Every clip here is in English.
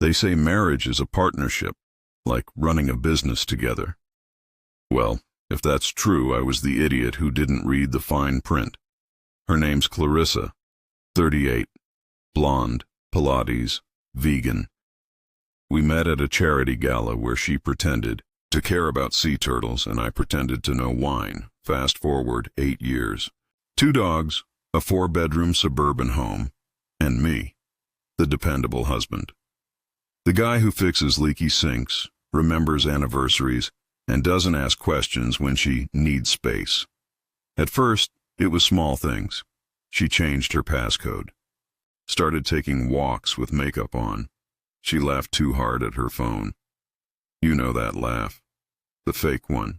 They say marriage is a partnership, like running a business together. Well, if that's true, I was the idiot who didn't read the fine print. Her name's Clarissa, 38, blonde, Pilates, vegan. We met at a charity gala where she pretended to care about sea turtles and I pretended to know wine. Fast forward 8 years. 2 dogs, a 4-bedroom suburban home, and me, the dependable husband. The guy who fixes leaky sinks, remembers anniversaries, and doesn't ask questions when she needs space. At first, it was small things. She changed her passcode, started taking walks with makeup on. She laughed too hard at her phone. You know that laugh. The fake one.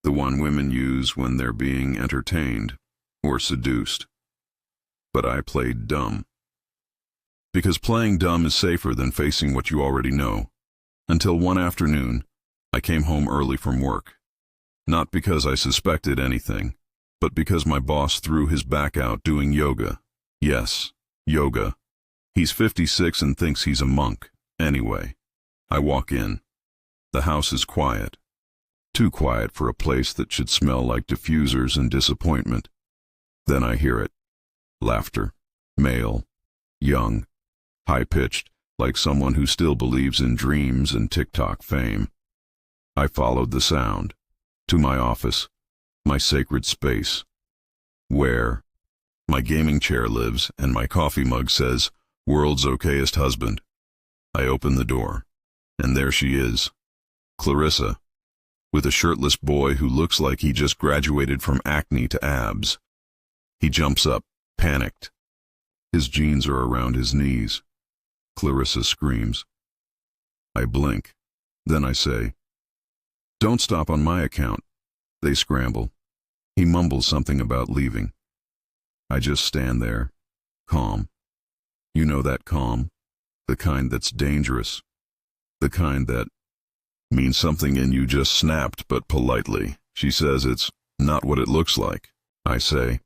The one women use when they're being entertained or seduced. But I played dumb. Because playing dumb is safer than facing what you already know. Until one afternoon, I came home early from work. Not because I suspected anything, but because my boss threw his back out doing yoga. Yes, yoga. He's 56 and thinks he's a monk. Anyway, I walk in. The house is quiet. Too quiet for a place that should smell like diffusers and disappointment. Then I hear it. Laughter. Male. Young. High-pitched, like someone who still believes in dreams and TikTok fame. I followed the sound. To my office. My sacred space. Where my gaming chair lives and my coffee mug says, "World's okayest husband." I open the door. And there she is. Clarissa. With a shirtless boy who looks like he just graduated from acne to abs. He jumps up, panicked. His jeans are around his knees. Clarissa screams. I blink. Then I say, "Don't stop on my account." They scramble. He mumbles something about leaving. I just stand there, calm. You know that calm? The kind that's dangerous. The kind that means something and you just snapped, but politely. She says it's not what it looks like. I say,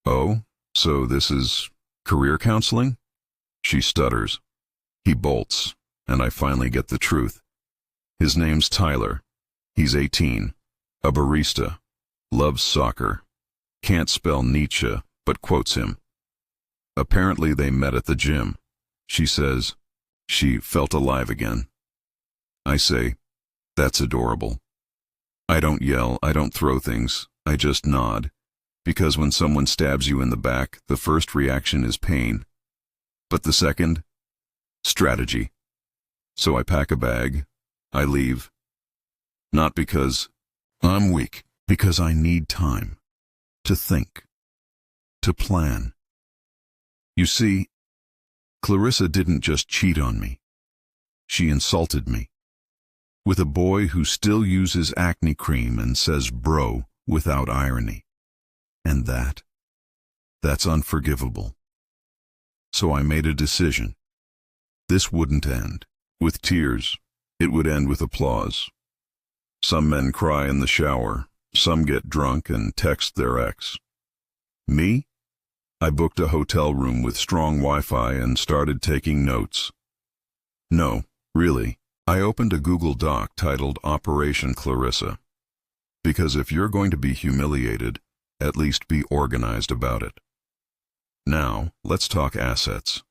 "Oh, so this is career counseling?" She stutters. He bolts, and I finally get the truth. His name's Tyler. He's 18, a barista, loves soccer, can't spell Nietzsche, but quotes him. Apparently they met at the gym. She says she felt alive again. I say, "That's adorable." I don't yell, I don't throw things, I just nod, because when someone stabs you in the back, the first reaction is pain. But the second? Strategy. So I pack a bag, I leave. Not because I'm weak, because I need time to think, to plan. You see, Clarissa didn't just cheat on me. She insulted me. With a boy who still uses acne cream and says bro without irony. And that's unforgivable. So I made a decision. This wouldn't end with tears. It would end with applause. Some men cry in the shower. Some get drunk and text their ex. Me? I booked a hotel room with strong Wi-Fi and started taking notes. No, really. I opened a Google Doc titled Operation Clarissa. Because if you're going to be humiliated, at least be organized about it. Now, let's talk assets.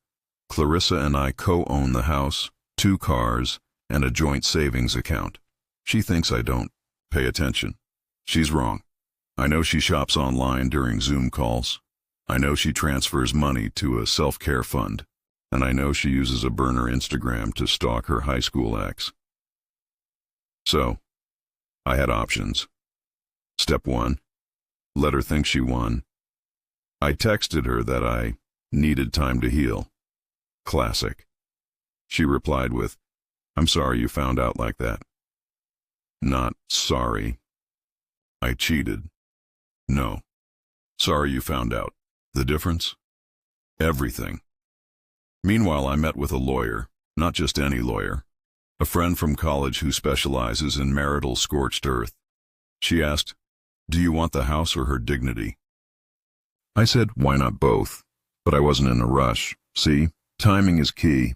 Clarissa and I co-own the house, 2 cars, and a joint savings account. She thinks I don't pay attention. She's wrong. I know she shops online during Zoom calls. I know she transfers money to a self-care fund. And I know she uses a burner Instagram to stalk her high school ex. So, I had options. Step 1. Let her think she won. I texted her that I needed time to heal. Classic. She replied with, "I'm sorry you found out like that." Not sorry. I cheated. No. Sorry you found out. The difference? Everything. Meanwhile, I met with a lawyer, not just any lawyer, a friend from college who specializes in marital scorched earth. She asked, "Do you want the house or her dignity?" I said, "Why not both?" But I wasn't in a rush. See, timing is key.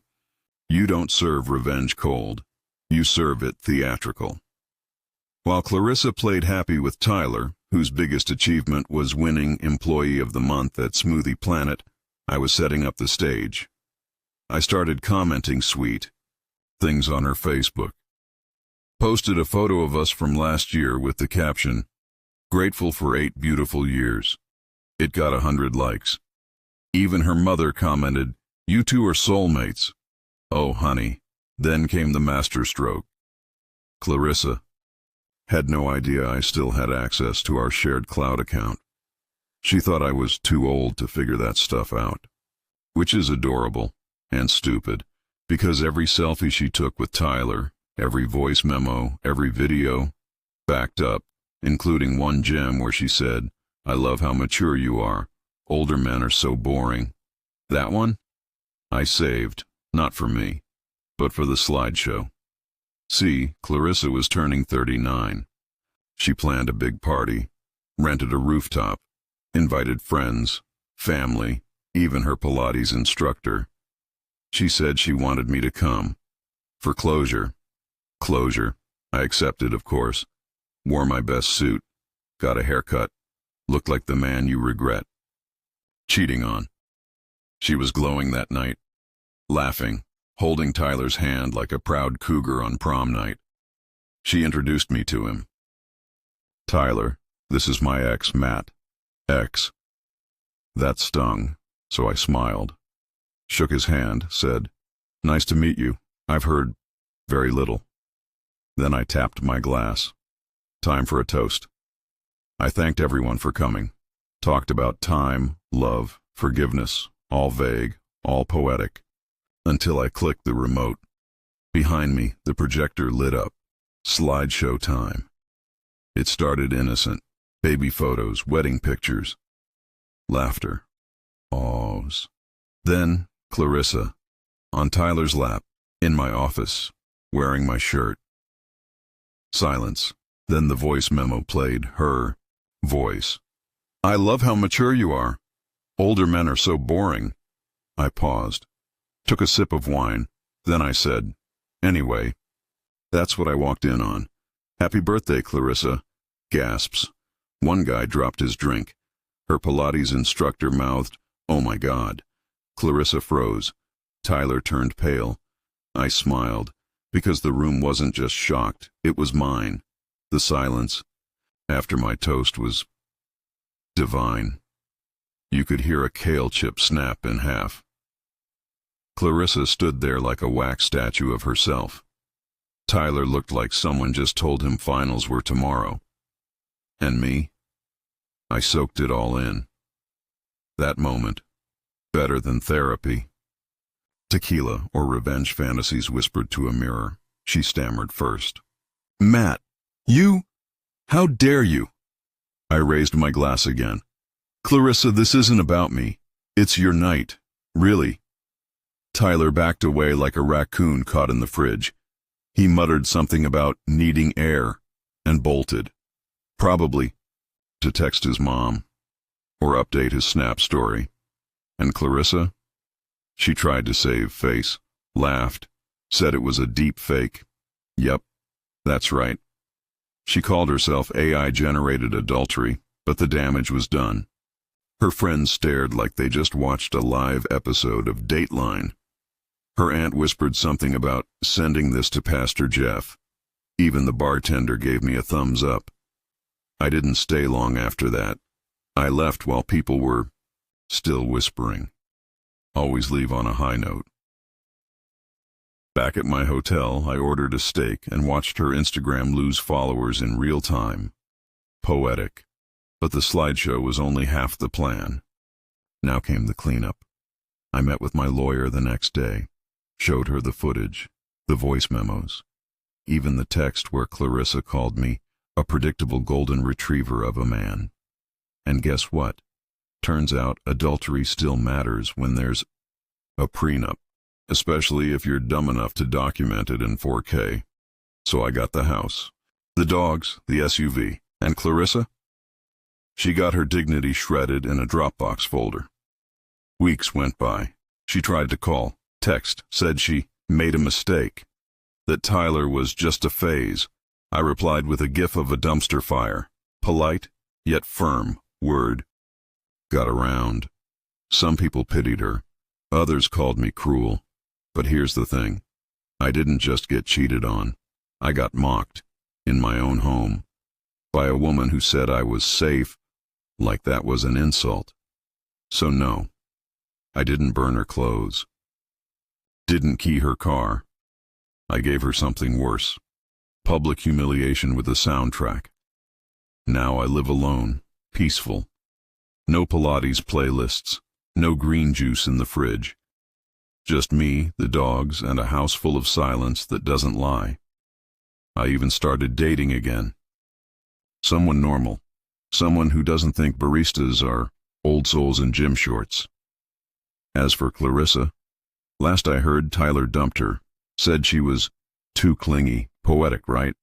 You don't serve revenge cold. You serve it theatrical. While Clarissa played happy with Tyler, whose biggest achievement was winning Employee of the Month at Smoothie Planet, I was setting up the stage. I started commenting sweet things on her Facebook. Posted a photo of us from last year with the caption, "Grateful for 8 beautiful years." It got 100 likes. Even her mother commented, "You two are soulmates." Oh, honey. Then came the masterstroke. Clarissa had no idea I still had access to our shared cloud account. She thought I was too old to figure that stuff out. Which is adorable and stupid, because every selfie she took with Tyler, every voice memo, every video, backed up, including one gem where she said, "I love how mature you are. Older men are so boring." That one? I saved, not for me, but for the slideshow. See, Clarissa was turning 39. She planned a big party, rented a rooftop, invited friends, family, even her Pilates instructor. She said she wanted me to come. For closure. Closure. I accepted, of course. Wore my best suit. Got a haircut. Looked like the man you regret cheating on. She was glowing that night, laughing, holding Tyler's hand like a proud cougar on prom night. She introduced me to him. "Tyler, this is my ex, Matt." Ex. That stung, so I smiled. Shook his hand, said, "Nice to meet you. I've heard very little." Then I tapped my glass. Time for a toast. I thanked everyone for coming. Talked about time, love, forgiveness, all vague, all poetic. Until I clicked the remote. Behind me, the projector lit up. Slideshow time. It started innocent. Baby photos, wedding pictures. Laughter. Awes. Then, Clarissa. On Tyler's lap, in my office, wearing my shirt. Silence. Then the voice memo played, her voice. "I love how mature you are. Older men are so boring." I paused. Took a sip of wine. Then I said, "Anyway." That's what I walked in on. "Happy birthday, Clarissa." Gasps. One guy dropped his drink. Her Pilates instructor mouthed, "Oh my God." Clarissa froze. Tyler turned pale. I smiled, because the room wasn't just shocked, it was mine. The silence, after my toast, was divine. You could hear a kale chip snap in half. Clarissa stood there like a wax statue of herself. Tyler looked like someone just told him finals were tomorrow. And me? I soaked it all in. That moment, better than therapy. Tequila or revenge fantasies whispered to a mirror. She stammered first. "Matt, you? How dare you?" I raised my glass again. "Clarissa, this isn't about me. It's your night. Really." Tyler backed away like a raccoon caught in the fridge. He muttered something about needing air and bolted. Probably to text his mom or update his Snap story. And Clarissa? She tried to save face, laughed, said it was a deep fake. Yep, that's right. She called herself AI-generated adultery, but the damage was done. Her friends stared like they just watched a live episode of Dateline. Her aunt whispered something about sending this to Pastor Jeff. Even the bartender gave me a thumbs up. I didn't stay long after that. I left while people were still whispering. Always leave on a high note. Back at my hotel, I ordered a steak and watched her Instagram lose followers in real time. Poetic. But the slideshow was only half the plan. Now came the cleanup. I met with my lawyer the next day. Showed her the footage, the voice memos, even the text where Clarissa called me a predictable golden retriever of a man. And guess what? Turns out adultery still matters when there's a prenup, especially if you're dumb enough to document it in 4K. So I got the house, the dogs, the SUV, and Clarissa? She got her dignity shredded in a Dropbox folder. Weeks went by. She tried to call, text, said she made a mistake, that Tyler was just a phase. I replied with a gif of a dumpster fire, polite, yet firm, word. Got around. Some people pitied her. Others called me cruel. But here's the thing. I didn't just get cheated on. I got mocked, in my own home, by a woman who said I was safe, like that was an insult. So no, I didn't burn her clothes. Didn't key her car. I gave her something worse. Public humiliation with a soundtrack. Now I live alone, peaceful. No Pilates playlists, no green juice in the fridge. Just me, the dogs, and a house full of silence that doesn't lie. I even started dating again. Someone normal. Someone who doesn't think baristas are old souls in gym shorts. As for Clarissa, last I heard Tyler dumped her, said she was too clingy. Poetic, right?